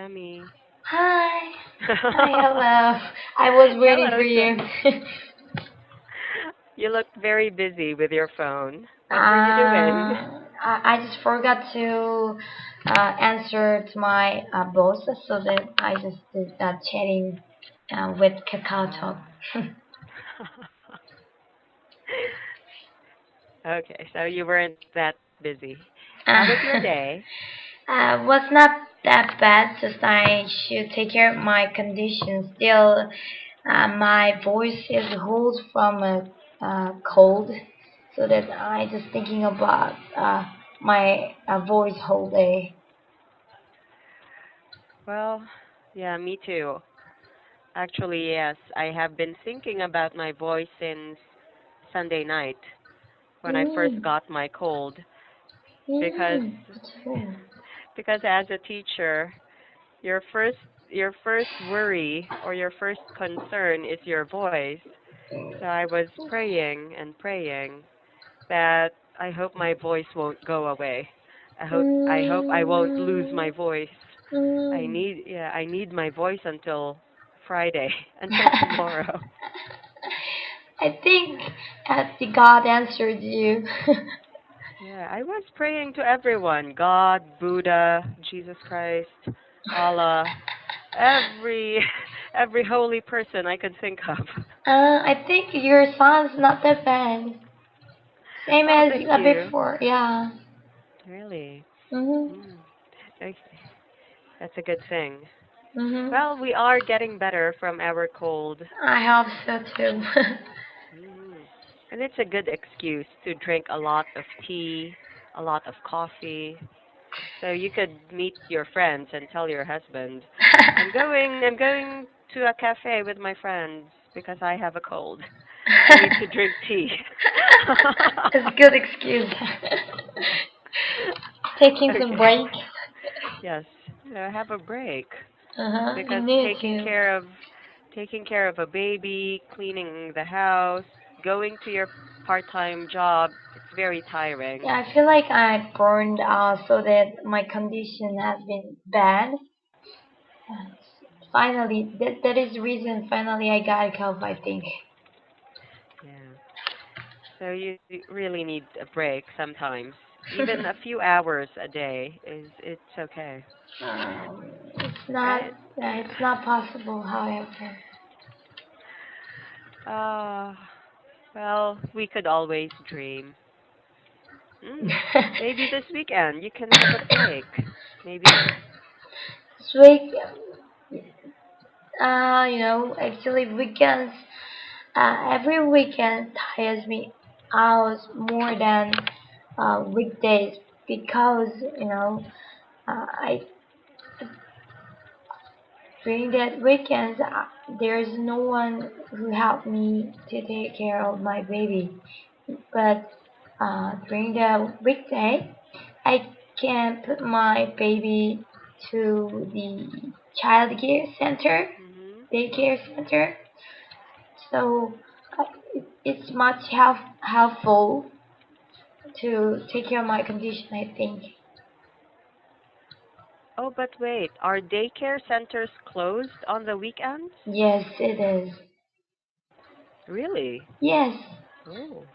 Tammy. Hi. Hi, hello. I was waiting for Hello, you. Tammy. You looked very busy with your phone. What were you doing? I just forgot to answer to my boss, so that I just did chatting with Kakao Talk. Ah. Okay, so you weren't that busy. How was your day? Was not that bad, just I should take care of my condition. Still, my voice is hold from a cold, so that I just thinking about my voice whole day. Well, yeah, me too. Actually, yes, I have been thinking about my voice since Sunday night when I first Mm, got my cold because mm, true. because as a teacher, your first your first worry or your first concern is your voice. So I was praying and praying that I hope my voice won't go away. I hope I won't lose Mm, my voice. mm. I need my voice until Friday, until tomorrow. I think the God answered you. Yeah, I was praying to everyone, God, Buddha, Jesus Christ, Allah, every every holy person I could think of. I think your sound's not that bad. Same Oh, as thank you. before, yeah. Really? Mhm. Mm, okay. That's a good thing. Mhm. Well, we are getting better from our cold. I hope so too. Mm. And it's a good excuse to drink a lot of tea, a lot of coffee. So you could meet your friends and tell your husband, I'm going to a cafe with my friends because I have a cold. I need to drink tea. It's a good excuse. Taking some Okay. break. Yes, have a break You because need to. taking care of a baby, cleaning the house, going to your part-time job, it's very tiring. Yeah, I feel like I burned out, so that my condition has been bad. Finally, that is the reason. Finally, I got help. I think. Yeah. So you really need a break sometimes. Even a few hours a day is it's okay. It's not. And It's not possible. However. uh well, we could always dream. Mm. Maybe this weekend you can have a break. Maybe. This week, actually weekends, every weekend tires me out more than weekdays, because I during that weekends, there's no one who helped me to take care of my baby. But during the weekday, I can put my baby to the child care center, Mhm. daycare center. So it's much helpful to take care of my condition, I think. Oh, but wait, are daycare centers closed on the weekends? Yes, it is. Really? Yes. Oh.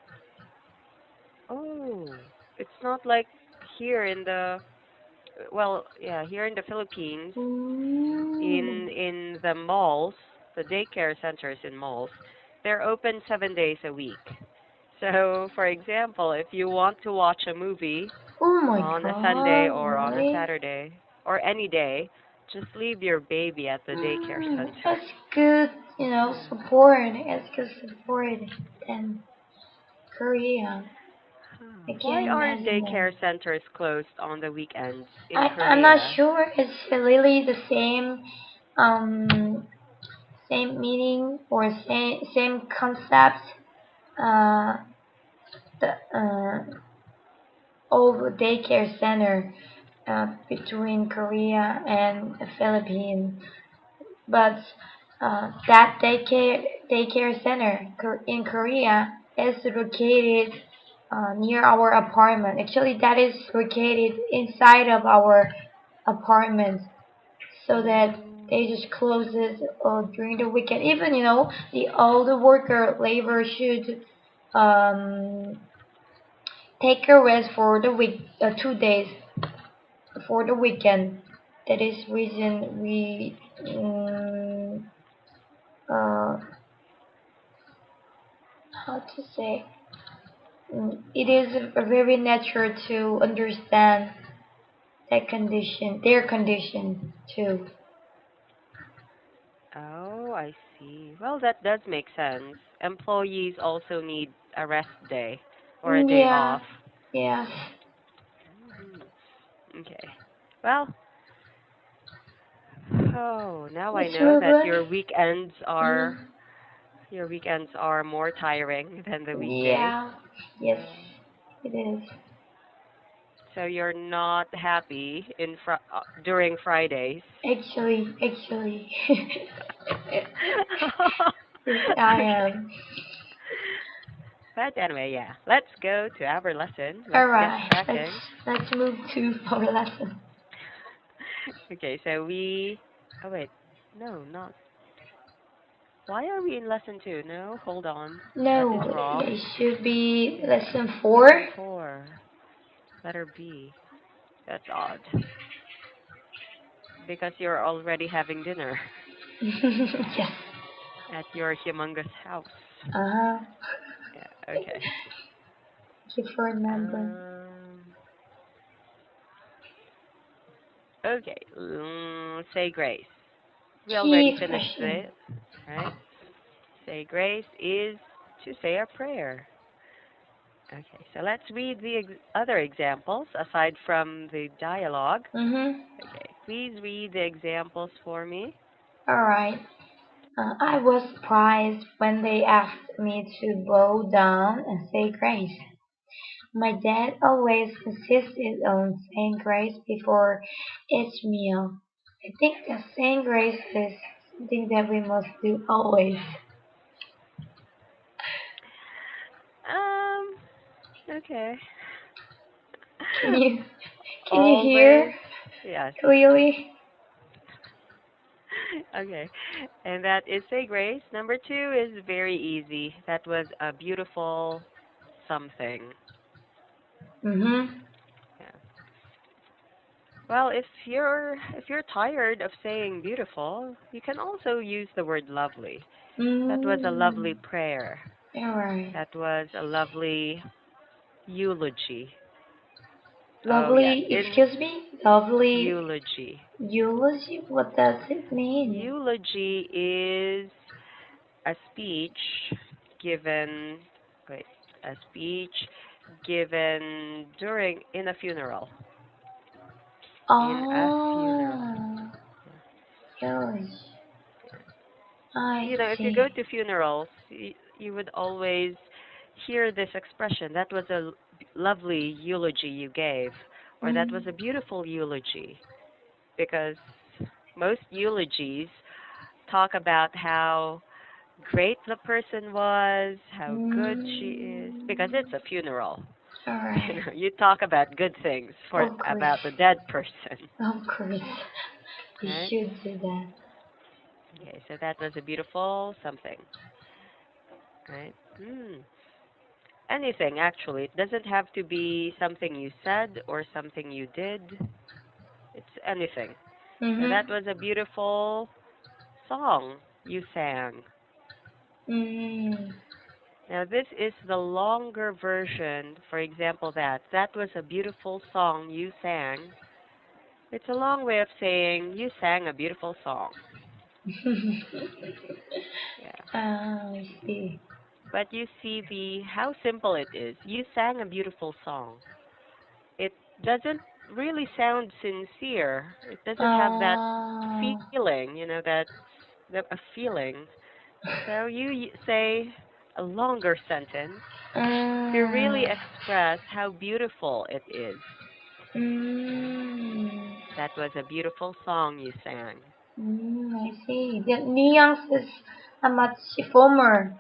Oh. It's not like here in the well, yeah, here in the Philippines, Mm. in the malls, the daycare centers in malls, they're open 7 days a week. So, for example, if you want to watch a movie Oh my on a Sunday God, or on a really? Saturday or any day, just leave your baby at the daycare center. That's good, support. It's good support in Korea. Huh. I Why can't are imagine that. daycare centers closed on the weekends in I'm not Korea? sure it's really the um, same meaning or same concept. Uh, the of daycare center between Korea and the Philippines, but that daycare center in Korea is located near our apartment. Actually, that is located inside of our apartment. so that they just close it during the weekend. Even the all the worker labor should um, take a rest for the week, 2 days for the weekend. That is reason we uh, how to say, it is very natural to understand that condition, their condition too. Oh, I see. Well, that does make sense. Employees also need a rest day or a day Yeah, off. yeah, Mhm. Okay. Well, oh, now I it's know real that good. Mm, your weekends are more tiring than the weekdays. yeah, yes, Uh, it is. so you're not happy during Fridays. Actually, yes, I am. But anyway, yeah. Let's go to our lesson. All Let's get right, cracking. let's move to our lesson. Okay, so we. Oh wait, no, not. Why are we in lesson two? No, hold on. That is No, it wrong. should be Yeah, lesson lesson 4. four, letter B. That's odd because you're already having dinner Yes. at your humongous house. Uh-huh. Yeah. Okay. Thank you for remembering. Um. Okay. Say grace. We already Key finished expression. it, right? Say grace is to say a prayer. Okay, so let's read the other examples aside from the dialogue. Mm-hmm. Okay, please read the examples for me. Alright. I was surprised when they asked me to bow down and say grace. My dad always insisted on saying grace before each meal. I think that saying grace is something that we must do always. Um, okay. Can you can you Always, hear yes. clearly? Okay, and that is say grace. Number two is very easy. That was a beautiful something. Mm-hmm. Yeah. Well, if you're tired of saying beautiful, you can also use the word lovely. That was a lovely Mm. prayer. Alright. That was a lovely eulogy. Oh yes, Lovely, in excuse me? Lovely eulogy. eulogy? What does it mean? Eulogy is a speech given, wait, a speech given during in a funeral. In a funeral. Oh, Yeah. eulogy. Yeah. I If you go see. to funerals, you would always hear this expression. That was a lovely eulogy you gave, or that was Mm. a beautiful eulogy, because most eulogies talk about how great the person was, how good she is, because Mm. it's a funeral. Alright. You talk about good things for Of course. about the dead person, Of course. We right? should do that. Okay, so that was a beautiful something, right? Anything actually. It doesn't have to be something you said or something you did. It's anything. So that Mm-hmm. was a beautiful song you sang. Mm. Now this is the longer version. For example, that was a beautiful song you sang. It's a long way of saying you sang a beautiful song. Yeah. I see. But you see the how simple it is. You sang a beautiful song. It doesn't really sound sincere. It doesn't have that Uh, feeling, that a feeling. So you say a longer sentence to really mm, express how beautiful it is. mm, That was a beautiful song you sang. I see. The nuance is a much firmer.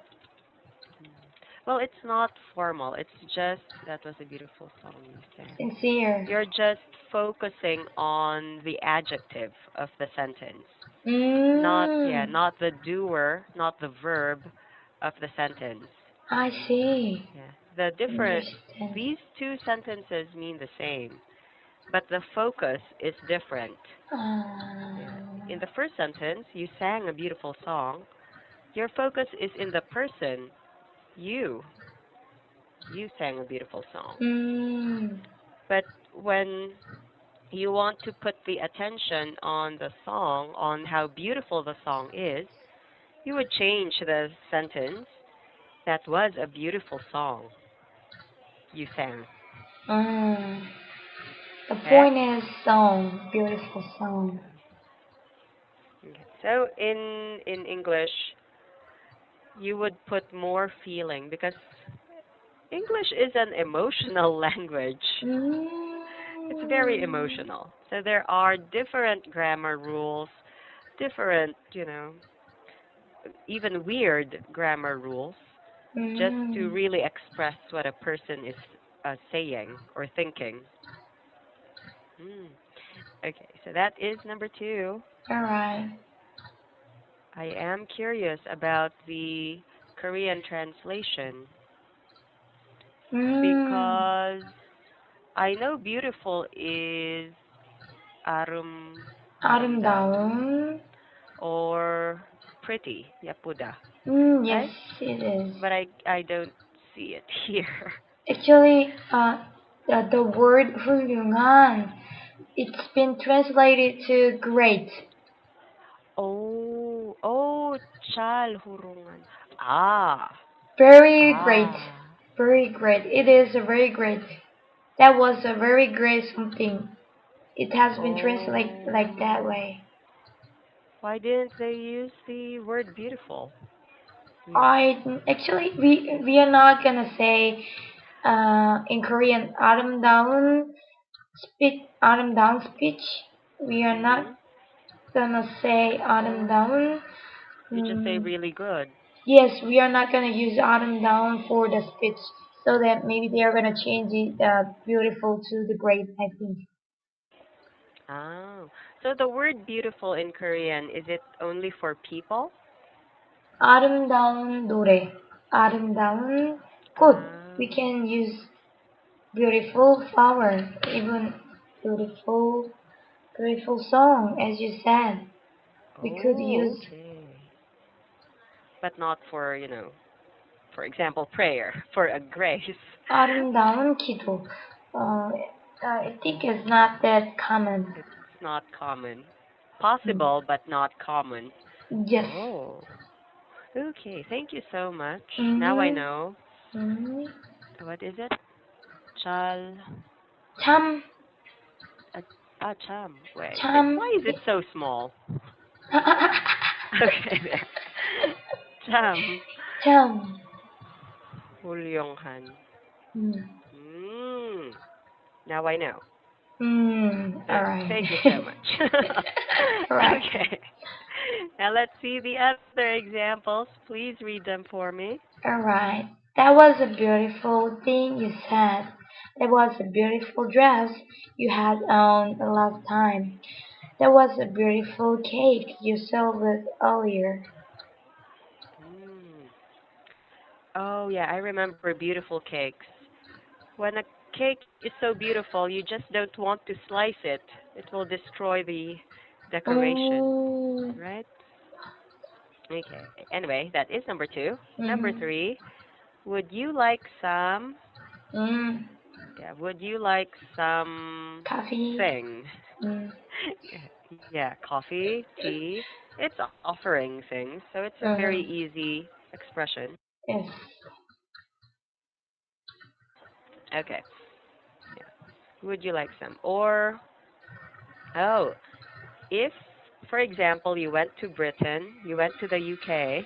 Well, it's not formal. It's just that was a beautiful song you sang. Sincere. You're just focusing on the adjective of the sentence. Not, yeah, Mm, not the doer, not the verb of the sentence. I see. Yeah. The different Understand. these two sentences mean the same, but the focus is different. Yeah. In Um, the first sentence, you sang a beautiful song. Your focus is in the person. You. You sang a beautiful song. mm, But when you want to put the attention on the song, on how beautiful the song is, you would change the sentence. That was a beautiful song you sang. mm. The Okay? point is song, beautiful song. Okay. So in English, you would put more feeling because English is an emotional language. It's very Mm, emotional. So there are different grammar rules, different, even weird grammar rules just to mm. really express what a person is saying or thinking. Mm. Okay, so that is number two. All right. I am curious about the Korean translation Mm. because I know beautiful is aramdaman 아름다운. or pretty, yapuda, Yes, right? it is. But I don't see it here. Actually, the word 훌륭한, it's been translated to great. Oh, chal hurungan. Ah, Very great. ah. Very great. It is a very great. That was a very great something. It has been translated like that Oh. way. Why didn't they use the word beautiful? Hmm. I actually we are not gonna say in Korean autumn down speech. We are not Mhm. gonna say autumn Oh. down. You just say Mm, really good. yes, we are not gonna use autumn down for the speech, so that maybe they are gonna change it beautiful to the great. I think Oh. So the word beautiful in Korean, is it only for people? 아름다운 노래, 아름다운 꽃. We Ah. can use beautiful flower, even beautiful beautiful song, as you said. We could Oh, use okay. But not for, for example, prayer, for a grace. 아름다운 기도. I think it's not that common. It's not common. Mm. Possible, but not common. Yes. Oh, okay. Thank you so much. Now I Mm-hmm. know. Mm-hmm. What is it? Chal. 참, Uh, cham. Wait. 참, Why is it so small? Okay, there. Cham. 참. Hulyonghan. Mm. Mm. Now I know. All right. Thank you so much. All right. Okay. Now let's see the other examples. Please read them for me. All right. That was a beautiful thing you said. That was a beautiful dress you had on the last time. That was a beautiful cake you served earlier. Mm. Oh, yeah, I remember beautiful cakes. When a cake is so beautiful, you just don't want to slice it. It will destroy the decoration, Mm, right? Okay. Anyway, that is number two. Number mm-hmm. three, would you like some, Mm, yeah, would you like some coffee. thing? Mm, Yeah, coffee, tea. It's offering things, so it's a very mm-hmm. easy expression. Yes. Okay. Yeah. Would you like some? Or, oh, if, for example, you went to Britain, you went to the UK,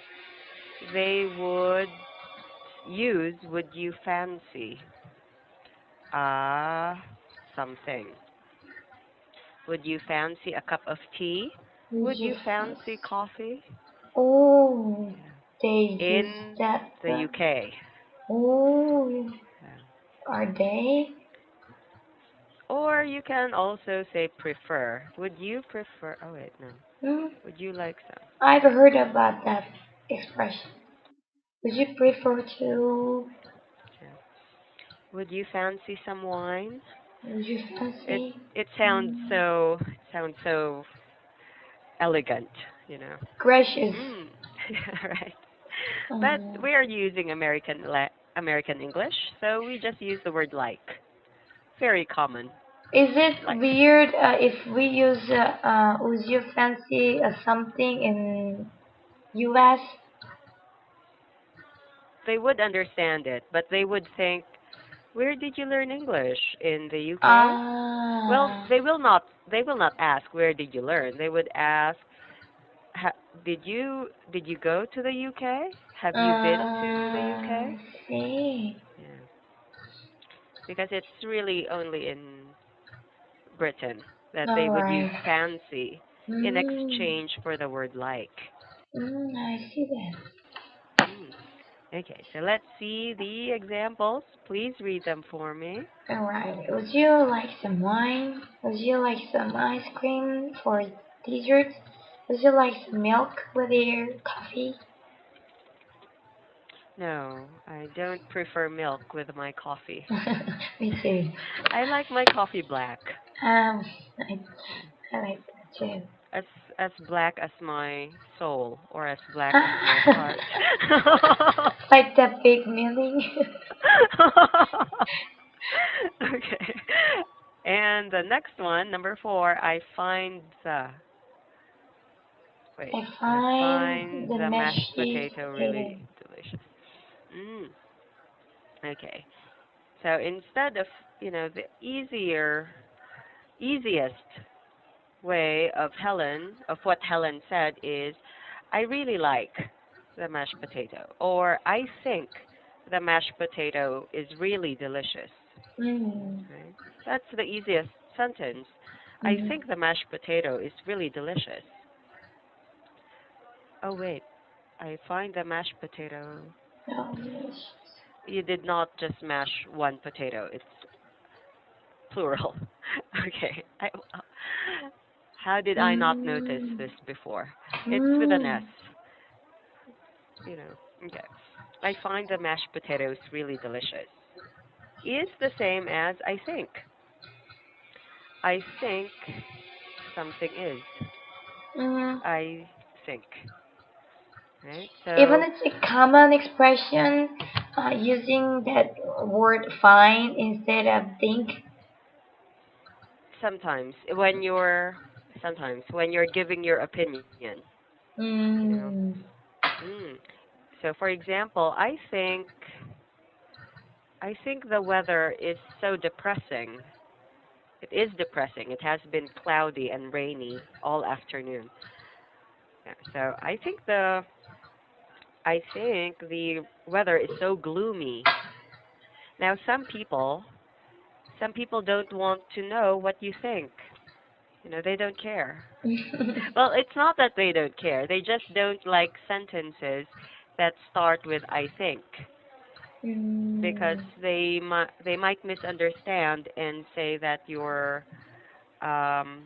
they would use would you fancy uh something. Would you fancy a cup of tea? Would Would you you fancy? fancy coffee? Oh, Yeah. they use In that. the UK. Oh, Yeah. are they? Or you can also say prefer. Would you prefer? Oh wait, no. Hmm, Would you like some? I've heard about that expression. Would you prefer to? Yeah. Would you fancy some wine? Would you It fancy? it Mm, sounds so elegant, you know. gracious. Mm. Right. But Mm. we are using American English, so we just use the word like. Very common. Is it Like weird if we use would you fancy something in U.S.? they would understand it, but they would think, "Where did you learn English? In the UK?" Well, Ah, they will not ask, "Where did you learn?" They would ask, "Did you go to the UK? Have you been to the UK?" see. Yeah, because it's really only in Britain that they All would use right. fancy in Mm, exchange for the word like. I see that. Mm. Okay, so let's see the examples. Please read them for me. All right. Would you like some wine? Would you like some ice cream for dessert? Would you like some milk with your coffee? No, I don't prefer milk with my coffee. Me too. I like my coffee black. Um, I, Yeah. I like that too. As as black as my soul or as black as my heart. Like the big meaning. Okay. And the next one, number 4, I I find find the the mashed mashed potato potato. really delicious. Mm, okay. So instead of, the easiest way of what Helen said is, I really like the mashed potato, or I think the mashed potato is really delicious. Mm. Right? That's the easiest sentence. I Mm. think the mashed potato is really delicious. Oh wait, I find the mashed potato. Oh, delicious. You did not just mash one potato. It's plural. Okay. How did I not notice Mm. this before? It's with an S, Mm. you know. Okay. I find the mashed potatoes really delicious. Is the same as I think. I think something is. Mm. I think. Right? Even So it's a common expression using that word find instead of think. sometimes when you're giving your opinion, you know. Mm. Mm. So for example, I think the weather is so depressing. It is depressing. It has been cloudy and rainy all afternoon. Yeah, so I think the weather is so gloomy. Now some people don't want to know what you think. They don't care. Well, it's not that they don't care. They just don't like sentences that start with I think, because Mm. they might misunderstand and say that um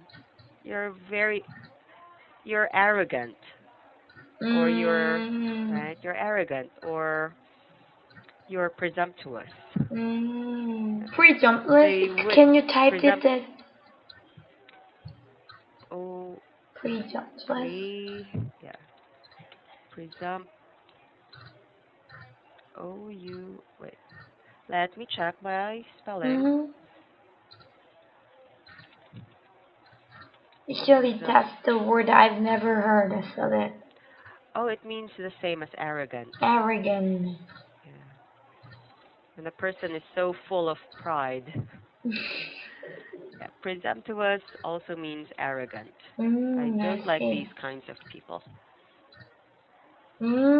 you're very you're arrogant, or Mm. you're arrogant, or you're presumptuous. Presumptuous. They would Can you type it? presumpt That oh presumptuous. pre yeah presumpt oh you wait let me check my spelling. Mm-hmm. Actually, Presumpt that's the word I've never heard of it. oh, it means the same as arrogant. Arrogant. Yeah, when a person is so full of pride. Yeah, presumptuous also means arrogant. I I don't like see. these kinds of people.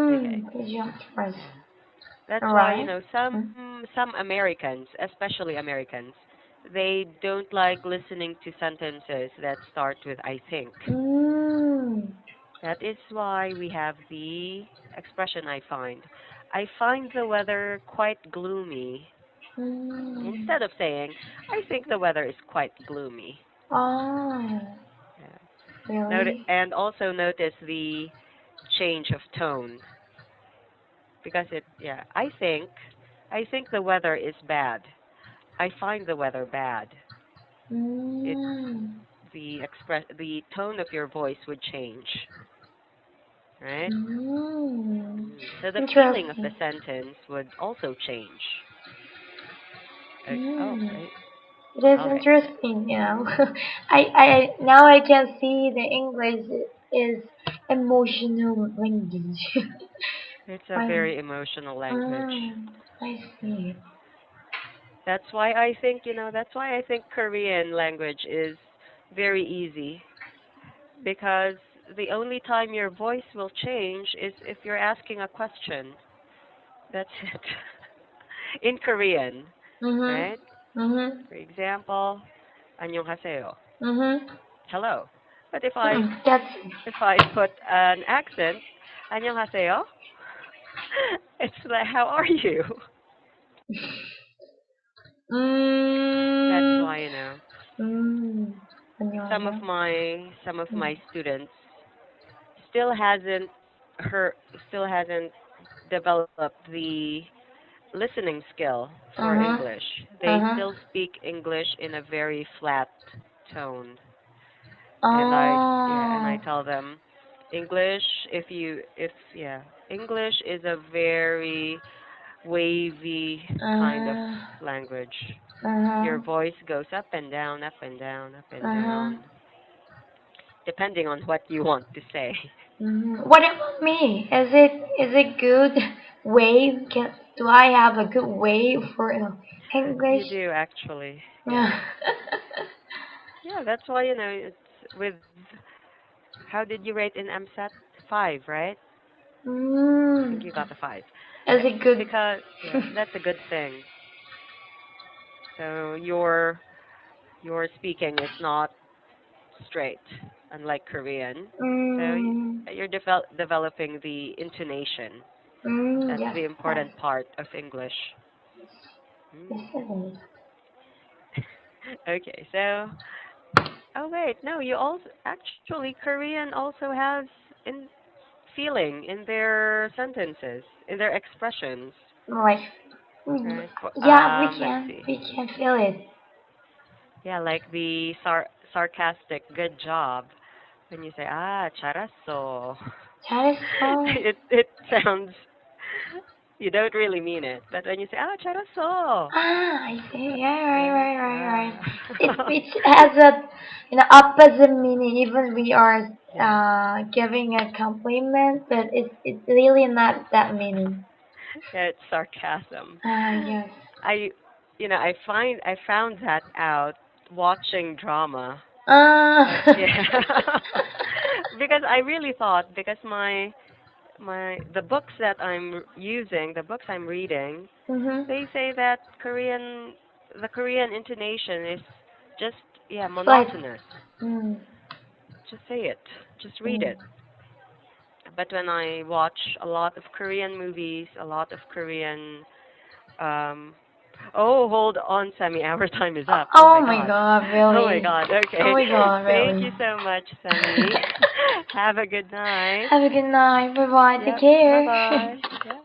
Okay. Presumptuous. Yeah. That's All why, right. some Americans, especially Americans, they don't like listening to sentences that start with I think. Mm. That is why we have the expression I find. I find the weather quite gloomy. Mm. Instead of saying, I think the weather is quite gloomy. Oh, Yeah. really? And also notice the change of tone because yeah, I think the weather is bad. I find the weather bad. It, Mm. the tone of your voice would change, right? Mm. So the feeling of the Interesting. sentence would also change. Oh, Mm. right. It is All right. interesting, you know. I now I can see the English is emotional language. It's a I, very emotional language. I see. That's why I think, that's why I think Korean language is very easy because the only time your voice will change is if you're asking a question. That's it. In Korean, Mhm. right? Mhm. For example, 안녕하세요. Mhm. Hello. But if I That's. if I put an accent, 안녕하세요, it's like how are you? That's Mm. why, Mm. some 안녕하세요. of my some of Mm. my students still hasn't her still hasn't developed the listening skill for Uh huh. English. Uh They huh. still speak English in a very flat tone. And I Oh. tell them English if yeah, English is a very wavy kind of Uh. language. Uh Your huh. voice goes up and down, up and down, up and Uh huh. down, depending on what you want to say. What about me? Is it good wave? Do I have a good wave for You English? do actually, yes. Yeah. Yeah, that's why it's with how did you rate in MSAT? 5, right? I think mm. you got a 5. Is it good? Because yeah, that's a good thing. So your speaking is not straight, unlike Korean. So mm. you're developing the intonation. That's Yes, the yes, important part of English. yes, Mm. it is. Okay, so oh wait, no, you also actually Korean also has in feeling in their sentences, in their expressions, Like, right? yeah, Let's see. we can feel it. Yeah, like the sarcastic good job when you say 잘했어. That is so. It sounds you don't really mean it, but when you say 잘했어, Ah, I see. Yeah, right? right. It has a opposite meaning. Even we are Yeah, giving a compliment, but it's really not that meaning. yeah, it's sarcasm. Ah, yes. I, I found that out watching drama. Ah. Yeah, because I really thought because the books that I'm using, the books I'm reading, Mhm. they say that the Korean intonation is just yeah Like. monotonous. Mm, Just say it, just read mm. it. But when I watch a lot of Korean movies, a lot of Korean um oh, hold on, Sammy, our time is up. Oh Oh my my god. God, Oh my really? god. Oh Okay. my God, Thank really? you so much, Sammy. Have a good night. Have a good night. Bye bye. Take Yep. care. Bye-bye. Yep.